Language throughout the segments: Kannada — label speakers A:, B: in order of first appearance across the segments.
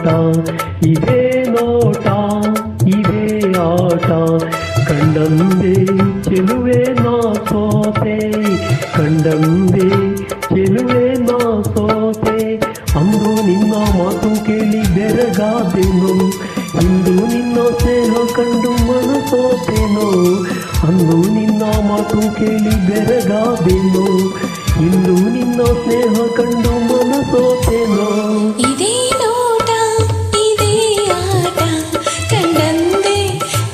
A: ಆಟ ಇದೇ ನೋಟ ಇದೇ ಆಟ ಕಂಡಂದೆ ಚೆಲುವೆ ನಾ ಸೋತೆ ಕಂಡಂದೆ ಚೆಲುವೆ ನಾ ಸೋತೆ ಅಂದು ನಿನ್ನ ಮಾತು ಕೇಳಿ ಬೆರಗಾದೆನು ಇಂದು ನಿನ್ನ ಸ್ನೇಹ ಕಂಡು ಮನಸೋತೆನೋ ಅಂದು ನಿನ್ನ ಮಾತು ಕೇಳಿ ಬೆರಗಾದೆನು ಇಂದು ನಿನ್ನ ಸ್ನೇಹ ಕಂಡು ಮನಸೋತೆನೋ
B: ಇದೇ ನೋಟ ಇದೇ ಆಟ ಕಂಡಂದೆ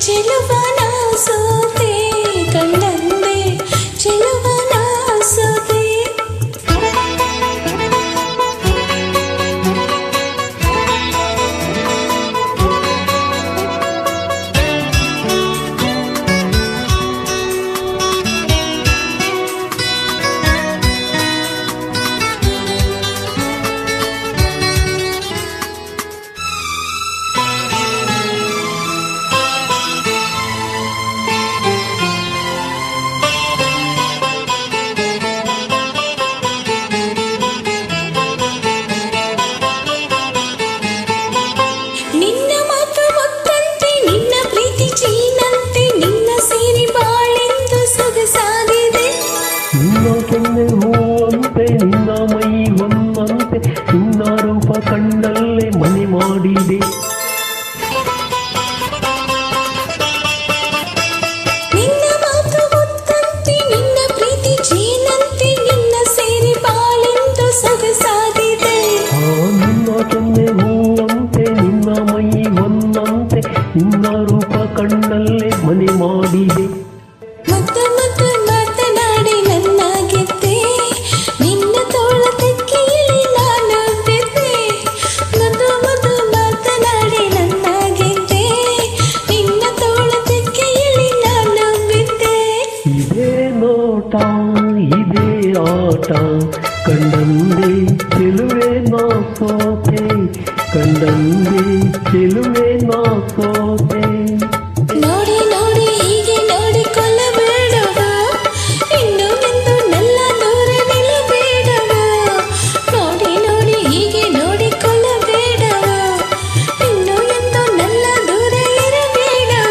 B: ಚೆಲುವನ ಸೋತೆ ಕಂಡಂದೆ ಚೆಲುವನ ಸೋತೆ
A: ನಿನ್ನ ಕೆನ್ನೆ ಹೂವಂತೆ ನಿನ್ನ ಮೈ ಹೊನ್ನಂತೆ ನಿನ್ನ ರೂಪ ಕಂಡಲ್ಲೇ ಮನೆ ಮಾಡಿದೆ
B: ನಿನ್ನ ಮಾತು ಮುತ್ತಂತೆ ನಿನ್ನ ಪ್ರೀತಿ ಜೇನಂತೆ ನಿನ್ನ ಸೇರಿ ಬಾಳೆಂದು ಸೊಗಸಾಗಿದೆ
A: ನಿನ್ನ ಕೆನ್ನೆ ಹೂವಂತೆ ನಿನ್ನ ಮೈ ಹೊನ್ನಂತೆ ನಿನ್ನ ರೂಪ ಕಂಡಲ್ಲೇ ಮನೆ ಮಾಡಿದೆ
B: ಮತ್ತು ಮತ್ತು ಮಾತನಾಡಿ ನನ್ನ ಗೆದ್ದೆ ನಿನ್ನ ತೋಳ ತೆಕ್ಕೆಯಲ್ಲಿ ನಾನು ಬಿದ್ದೆ ಮತ್ತು ಮತ್ತು ಮಾತನಾಡಿ ನನ್ನ ಗೆದ್ದೆ ನಿನ್ನ ತೋಳ ತೆಕ್ಕೆಯಲ್ಲಿ ನಾನು ಬಿದ್ದೆ
A: ಇದೇ ನೋಟ ಇದೇ ಆಟ ಕಂಡಂದೆ ಚೆಲುವೆ ನಾ ಸೋತೆ ಕಂಡಂದೆ ಚೆಲುವೆ ನಾ ಸೋತೆ
B: ನೋಡಿ ನೋಡಿ ಹೀಗೆ ನೋಡಿಕೊಳ್ಳಬೇಡವ ಇನ್ನು ಎಂದು ನನ್ನ ದೂರ ನಿಲ್ಲಬೇಡವ ನೋಡಿ ನೋಡಿ ಹೀಗೆ ನೋಡಿಕೊಳ್ಳಬೇಡವ ಇನ್ನು ಎಂದು ನನ್ನ ದೂರ ಇರಬೇಡವ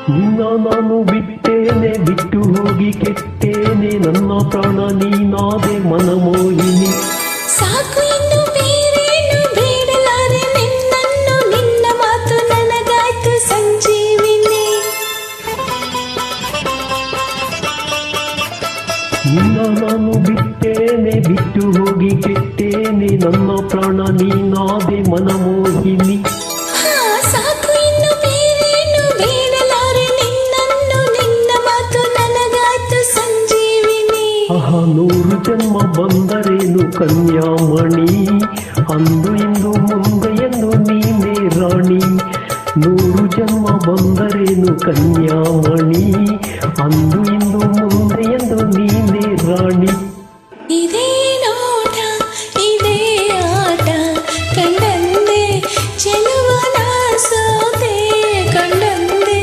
A: ನಿನ್ನ ನಾನು ಬಿಟ್ಟೇನೆ ಬಿಟ್ಟು ಹೋಗಿ ಕೆಟ್ಟೇನೆ ನನ್ನ ಪ್ರಾಣ ನೀನಾದೆ ಮನಮೋಹಿನಿ
B: ಸಾಕು ಇನ್ನು ಬೇರೇನು ಬೇಡಲಾರೆ ನಿನ್ನನ್ನು ನಿನ್ನ ಮಾತು ನನಗಾಯ್ತು ಸಂಜೀವಿನಿ
A: ನಿನ್ನ ನಾನು ಬಿಟ್ಟೇನೆ ಬಿಟ್ಟು ಹೋಗಿ ಕೆಟ್ಟೇನೆ ನನ್ನ ಪ್ರಾಣ ನೀನಾದೆ ಮನಮೋಹಿನಿ
B: ಸಾಕು ಇನ್ನು ಬೇರೇನು ಬೇಡಲಾರೆ ನಿನ್ನನ್ನು ನಿನ್ನ ಮಾತು ನನಗಾಯ್ತು ಸಂಜೀವಿನಿ
A: ನೂರು ಜನ್ಮ ಬಂದರೇನು ಕನ್ಯಾಮಣಿ ಅಂದು ಇಂದು ಮುಂದೆ ಎಂದು ನೀನೇ ರಾಣಿ ನೂರು ಜನ್ಮ ಬಂದರೇನು ಕನ್ಯಾಮಣಿ ಅಂದು ಇಂದು ಮುಂದೆ ಎಂದು ನೀನೇ ರಾಣಿ
B: ಇದೇ ನೋಟ ಇದೇ ಆಟ ಕಂಡಂದೆ ಚೆಲುವನ ಸೋತೆ ಕಂಡಂದೆ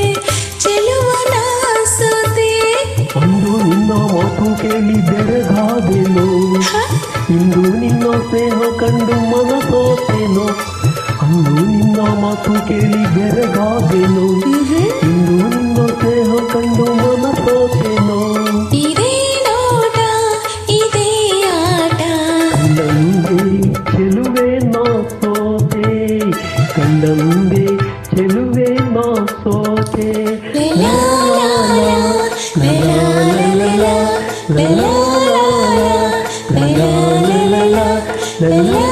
B: ಚೆಲುವನ ಸೋತೆ
A: ಅಂದು ನಿನ್ನ ಮಾತು ಕೇಳಿ ಬೆರಗಾದೆನು ಇಂದು ನಿನ್ನ ಸ್ನೇಹ ಕಂಡು ಮನಸೋತೆನೋ ಅಂದು ನಿನ್ನ ಮಾತು ಕೇಳಿ ಬೆರಗಾದೆನು ಇಂದು ನಿನ್ನ ಸ್ನೇಹ ಕಂಡು ಮನಸೋತೆನೋ
B: ಇದೇ ನೋಟ ಇದೇ ಆಟ
A: ಕಂಡಂದೆ ಚೆಲುವೆ ನಾ ಸೋತೆ ಕಂಡಂದೆ ಚೆಲುವೆ ನಾ ಸೋತೆ
B: ಲಾ ಲಾ ಲಾ ಲಾ ಲಾ ಲಾ ಲಾ ಲಾ ಲಾ ಲಾ ಲಾ ಲಾ